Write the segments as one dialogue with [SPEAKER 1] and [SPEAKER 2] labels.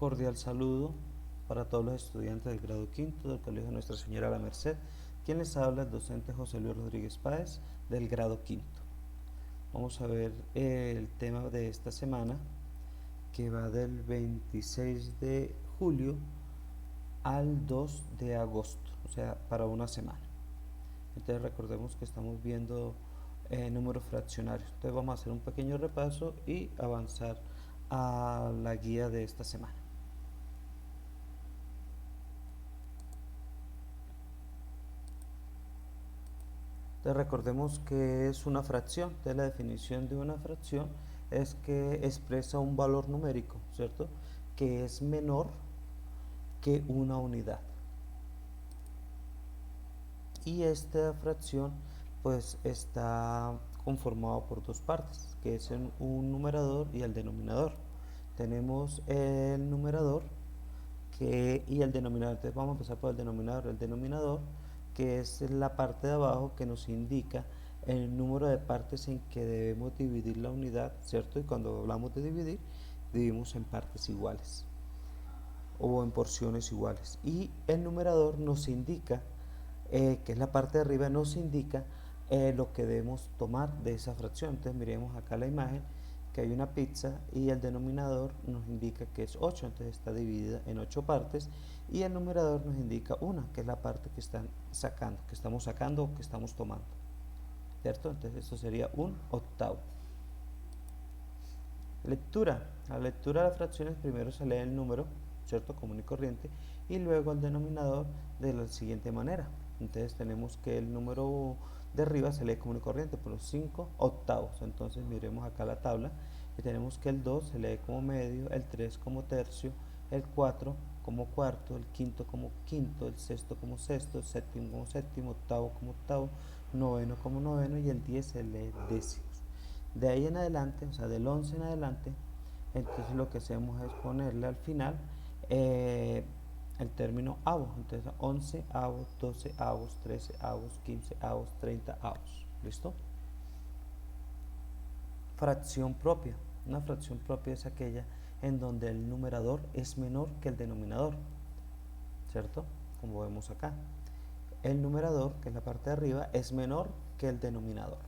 [SPEAKER 1] Cordial saludo para todos los estudiantes del grado quinto del Colegio Nuestra Señora La Merced. Quien les habla, el docente José Luis Rodríguez Páez del grado quinto. Vamos a ver el tema de esta semana, que va del 26 de julio al 2 de agosto, o sea, para una semana. Entonces recordemos que estamos viendo números fraccionarios. Entonces vamos a hacer un pequeño repaso y avanzar a la guía de esta semana. Entonces recordemos que es una fracción. Entonces la definición de una fracción es que expresa un valor numérico, ¿cierto? Que es menor que una unidad. Y esta fracción pues está conformado por dos partes, que es un numerador y el denominador. Tenemos el numerador y el denominador. Entonces vamos a empezar por el denominador. El denominador, que es la parte de abajo que nos indica el número de partes en que debemos dividir la unidad, ¿cierto? Y cuando hablamos de dividir, dividimos en partes iguales o en porciones iguales. Y el numerador nos indica, que es la parte de arriba, nos indica lo que debemos tomar de esa fracción. Entonces miremos acá la imagen, que hay una pizza y el denominador nos indica que es 8, entonces está dividida en 8 partes, y el numerador nos indica una, que es la parte que estamos sacando o que estamos tomando, ¿cierto? Entonces esto sería un octavo. Lectura. A la lectura de las fracciones primero se lee el número, ¿cierto? Común y corriente, y luego el denominador de la siguiente manera. Entonces tenemos que el número de arriba se lee común y corriente por los 5 octavos. Entonces miremos acá la tabla y tenemos que el 2 se lee como medio, el 3 como tercio, el 4 como cuarto, el quinto como quinto, el sexto como sexto, el séptimo como séptimo, octavo como octavo, noveno como noveno, y el 10 se lee décimos. De ahí en adelante, o sea, del 11 en adelante, entonces lo que hacemos es ponerle al final el término avos. Entonces 11 avos, 12 avos, 13 avos, 15 avos, 30 avos. ¿Listo? Fracción propia. Una fracción propia es aquella en donde el numerador es menor que el denominador, ¿cierto? Como vemos acá. El numerador, que es la parte de arriba, es menor que el denominador.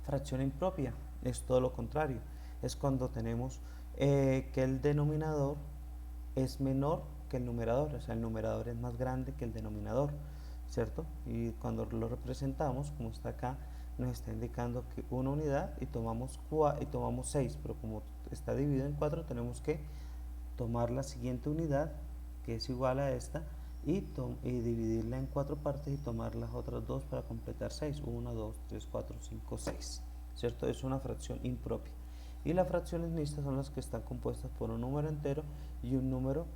[SPEAKER 1] Fracción impropia es todo lo contrario. Es cuando tenemos que el denominador es menor que el numerador, o sea, el numerador es más grande que el denominador, ¿cierto? Y cuando lo representamos, como está acá, nos está indicando que una unidad y tomamos 6, pero como está dividido en 4, tenemos que tomar la siguiente unidad, que es igual a esta, y dividirla en 4 partes y tomar las otras 2 para completar 6. 1, 2, 3, 4, 5, 6, ¿cierto? Es una fracción impropia. Y las fracciones mixtas son las que están compuestas por un número entero y un número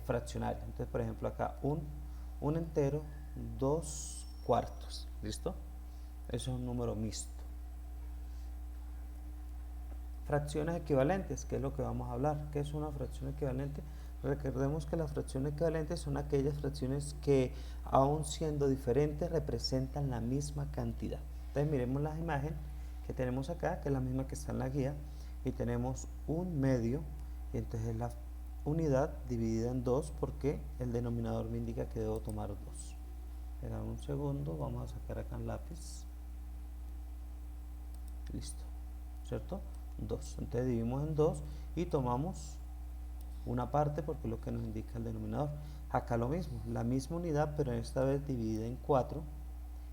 [SPEAKER 1] fraccionario. Entonces, por ejemplo, acá un entero, 2 cuartos, ¿listo? Eso es un número mixto. Fracciones equivalentes, que es lo que vamos a hablar. ¿Qué es una fracción equivalente? Recordemos que las fracciones equivalentes son aquellas fracciones que, aun siendo diferentes, representan la misma cantidad. Entonces miremos la imagen que tenemos acá, que es la misma que está en la guía, y tenemos un medio, y entonces la unidad dividida en 2, porque el denominador me indica que debo tomar 2. Espera un segundo, vamos a sacar acá el lápiz. Listo, ¿cierto? 2. Entonces dividimos en 2 y tomamos una parte porque es lo que nos indica el denominador. Acá lo mismo, la misma unidad, pero esta vez dividida en 4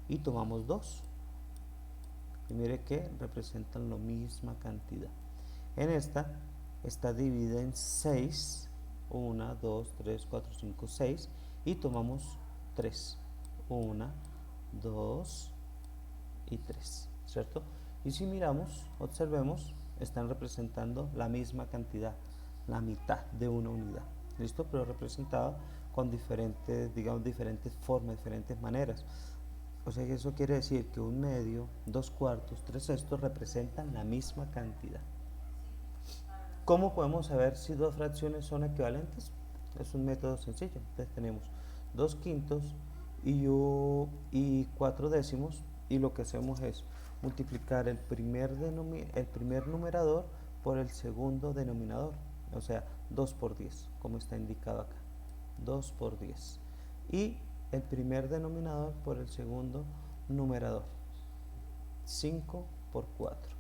[SPEAKER 1] y tomamos 2. Y mire que representan la misma cantidad. En esta está dividida en 6, 1, 2, 3, 4, 5, 6 y tomamos 3. 1, 2 y 3, ¿cierto? Y si miramos, observemos, están representando la misma cantidad, la mitad de una unidad, ¿listo? Pero representado con diferentes, digamos, diferentes formas, diferentes maneras. O sea que eso quiere decir que un medio, 2 cuartos, 3 sextos representan la misma cantidad. ¿Cómo podemos saber si dos fracciones son equivalentes? Es un método sencillo. Entonces tenemos 2 quintos y 4 décimos, y lo que hacemos es multiplicar el primer numerador por el segundo denominador, o sea, 2 por 10, como está indicado acá, 2 por 10. Y el primer denominador por el segundo numerador, 5 por 4.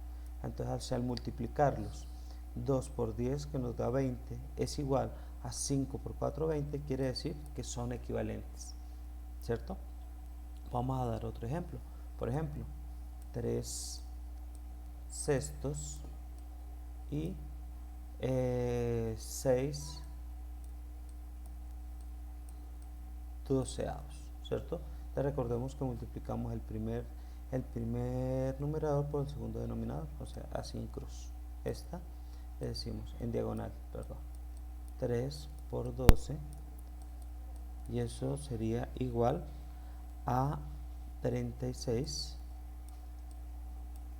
[SPEAKER 1] Entonces, al multiplicarlos, 2 por 10, que nos da 20, es igual a 5 por 4, 20, quiere decir que son equivalentes, ¿cierto? Vamos a dar otro ejemplo. Por ejemplo, 3 sextos y 6 doceavos, ¿cierto? Entonces recordemos que multiplicamos el primer numerador por el segundo denominador, o sea, así en cruz. Esta le decimos en diagonal, perdón, 3 por 12, y eso sería igual a 36,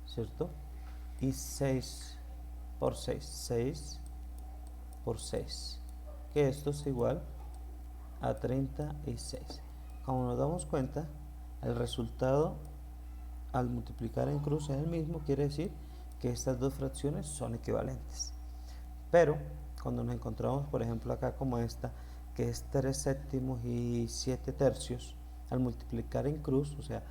[SPEAKER 1] ¿cierto? Y 6 por 6, 6 por 6, que esto es igual a 36. Como nos damos cuenta, el resultado al multiplicar en cruz es el mismo, quiere decir que estas dos fracciones son equivalentes. Pero cuando nos encontramos, por ejemplo, acá como esta, que es 3 séptimos y 7 tercios, al multiplicar en cruz, o sea,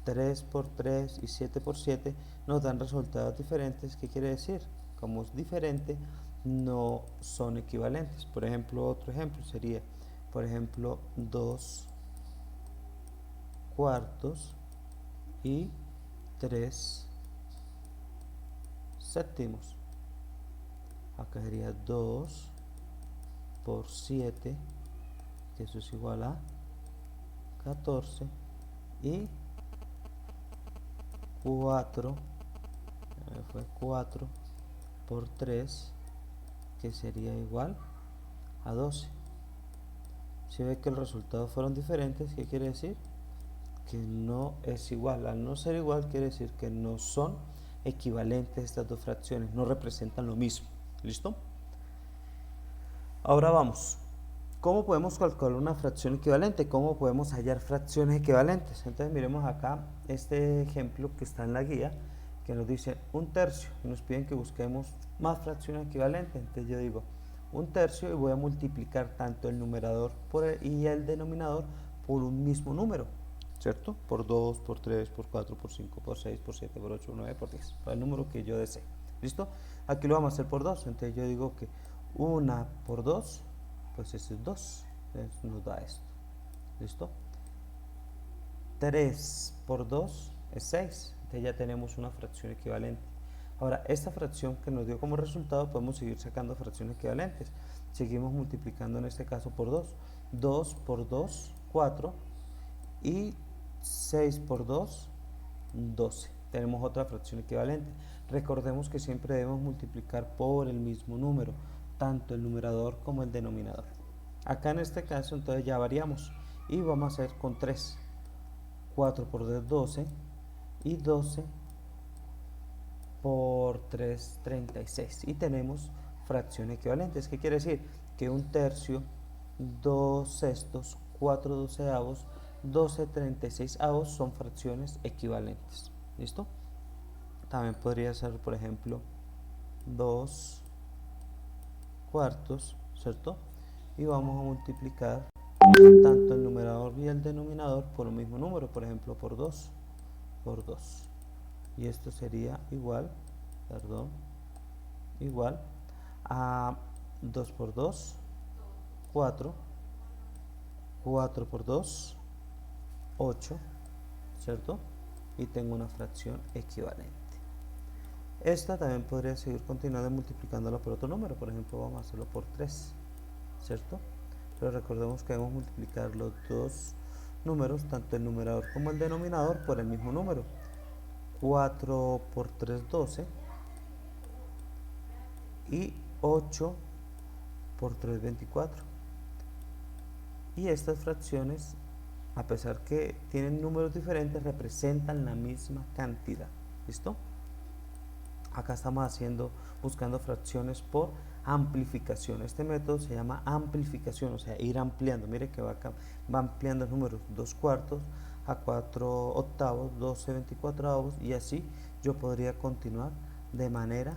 [SPEAKER 1] 3 por 3 y 7 por 7, nos dan resultados diferentes. ¿Qué quiere decir? Como es diferente, no son equivalentes. Por ejemplo, otro ejemplo sería, por ejemplo, 2 cuartos y 3 séptimos. Acá sería 2 por 7, que eso es igual a 14, y 4, fue 4 por 3, que sería igual a 12. Si ve que el resultado fueron diferentes, ¿qué quiere decir? Que no es igual. Al no ser igual, quiere decir que no son equivalentes estas dos fracciones, no representan lo mismo. ¿Listo? Ahora vamos. ¿Cómo podemos calcular una fracción equivalente? ¿Cómo podemos hallar fracciones equivalentes? Entonces miremos acá este ejemplo que está en la guía, que nos dice 1/3, y nos piden que busquemos más fracciones equivalentes. Entonces yo digo 1/3 y voy a multiplicar tanto el numerador y el denominador por un mismo número, ¿cierto? Por 2, por 3, por 4, por 5, por 6, por 7, por 8, por 9, por 10, por el número que yo desee. ¿Listo? Aquí lo vamos a hacer por 2, entonces yo digo que 1 por 2, pues ese es 2, entonces nos da esto. ¿Listo? 3 por 2 es 6, entonces ya tenemos una fracción equivalente. Ahora, esta fracción que nos dio como resultado, podemos seguir sacando fracciones equivalentes. Seguimos multiplicando en este caso por 2. 2 por 2, 4, y 6 por 2, 12. Tenemos otra fracción equivalente. Recordemos que siempre debemos multiplicar por el mismo número, tanto el numerador como el denominador. Acá en este caso entonces ya variamos y vamos a hacer con 3. 4 por 2, 12, y 12 por 3, 36. Y tenemos fracciones equivalentes. ¿Qué quiere decir? Que 1/3, 2 sextos, 4 doceavos, 12 36avos son fracciones equivalentes. ¿Listo? También podría ser, por ejemplo, 2 cuartos, ¿cierto? Y vamos a multiplicar tanto el numerador y el denominador por un mismo número, por ejemplo, por 2, por 2. Y esto sería igual, igual a 2 por 2, 4, 4 por 2, 8, ¿cierto? Y tengo una fracción equivalente. Esta también podría seguir continuando multiplicándola por otro número, por ejemplo vamos a hacerlo por 3, ¿cierto? Pero recordemos que debemos multiplicar los dos números, tanto el numerador como el denominador, por el mismo número. 4 por 3, 12, y 8 por 3, 24. Y estas fracciones, a pesar que tienen números diferentes, representan la misma cantidad. ¿Listo? Acá estamos buscando fracciones por amplificación. Este método se llama amplificación, o sea, ir ampliando. Mire que va ampliando el número 2 cuartos a 4 octavos, 12 24avos, y así yo podría continuar de manera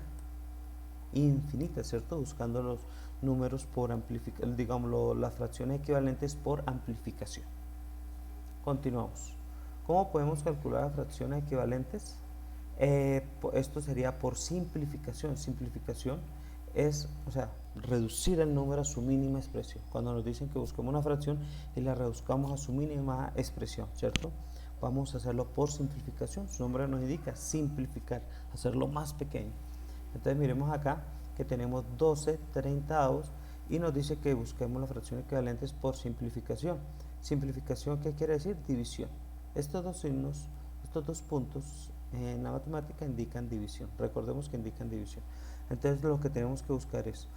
[SPEAKER 1] infinitas, ¿cierto? Buscando los números por amplificación, digamos, las fracciones equivalentes por amplificación. Continuamos. ¿Cómo podemos calcular las fracciones equivalentes? Esto sería por simplificación. Simplificación es, o sea, reducir el número a su mínima expresión. Cuando nos dicen que busquemos una fracción y la reduzcamos a su mínima expresión, ¿cierto? Vamos a hacerlo por simplificación. Su nombre nos indica simplificar, hacerlo más pequeño. Entonces miremos acá que tenemos 12/30 y nos dice que busquemos las fracciones equivalentes por simplificación. Simplificación, ¿qué quiere decir? División. Estos dos signos, estos dos puntos en la matemática indican división. Recordemos que indican división. Entonces lo que tenemos que buscar es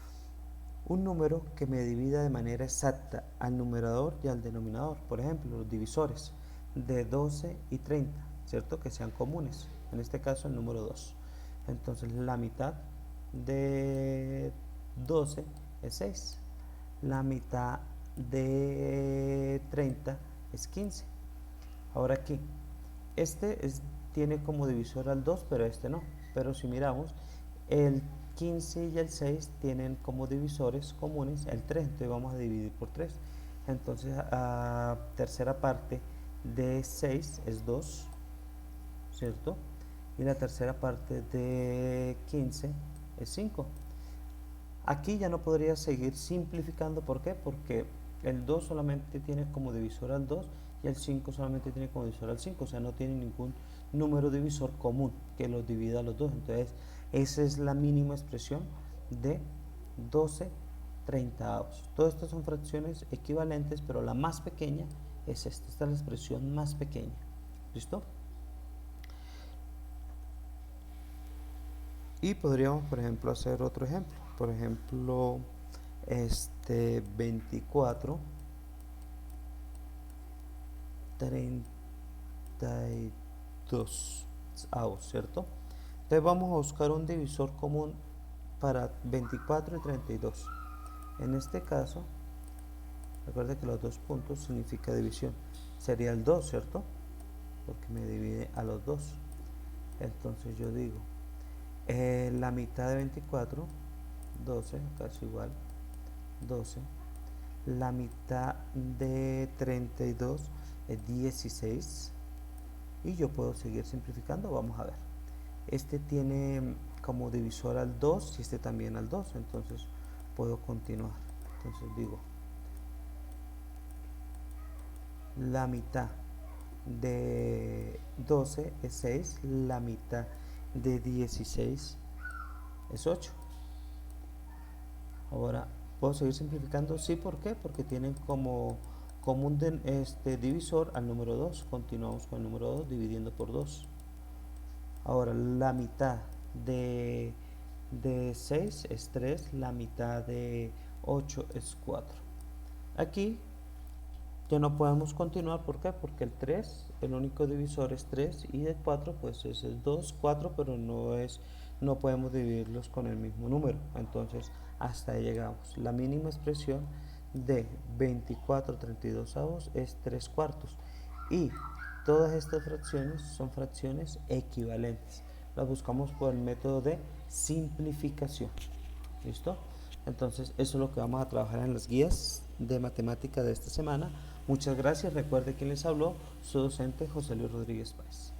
[SPEAKER 1] un número que me divida de manera exacta al numerador y al denominador. Por ejemplo, los divisores de 12 y 30, ¿cierto? Que sean comunes. En este caso el número 2. Entonces la mitad de 12 es 6. La mitad de 30 es 15. Ahora aquí, tiene como divisor al 2, pero este no. Pero si miramos, el 15 y el 6 tienen como divisores comunes el 3, entonces vamos a dividir por 3. Entonces, tercera parte de 6 es 2, ¿cierto? Y la tercera parte de 15 es 5. Aquí ya no podría seguir simplificando. ¿Por qué? Porque el 2 solamente tiene como divisor al 2 y el 5 solamente tiene como divisor al 5, o sea, no tiene ningún número divisor común que los divida a los dos. Entonces, esa es la mínima expresión de 12/30. Todas estas son fracciones equivalentes, pero la más pequeña es esta. Esta es la expresión más pequeña. ¿Listo? Y podríamos, por ejemplo, hacer otro ejemplo. Por ejemplo, 24/32, ¿cierto? Entonces vamos a buscar un divisor común para 24 y 32. En este caso, recuerda que los dos puntos significa división. Sería el 2, ¿cierto? Porque me divide a los dos. Entonces yo digo, la mitad de 24, 12, casi igual, 12. La mitad de 32 es 16. Y yo puedo seguir simplificando. Vamos a ver. Este tiene como divisor al 2 y este también al 2. Entonces puedo continuar. Entonces digo, la mitad de 12 es 6. La mitad de 16 es 8. Ahora, ¿puedo seguir simplificando? Sí, ¿por qué? Porque tienen como un divisor al número 2. Continuamos con el número 2 dividiendo por 2. Ahora, la mitad de 6 es 3. La mitad de 8 es 4. Aquí ya no podemos continuar. ¿Por qué? Porque el 3, el único divisor es 3 y de 4 pues es el 2, 4, pero no podemos dividirlos con el mismo número. Entonces hasta ahí llegamos. La mínima expresión de 24/32 es 3/4 y todas estas fracciones son fracciones equivalentes. Las buscamos por el método de simplificación. ¿Listo? Entonces eso es lo que vamos a trabajar en las guías de matemática de esta semana. Muchas gracias. Recuerde quién les habló, su docente José Luis Rodríguez Páez.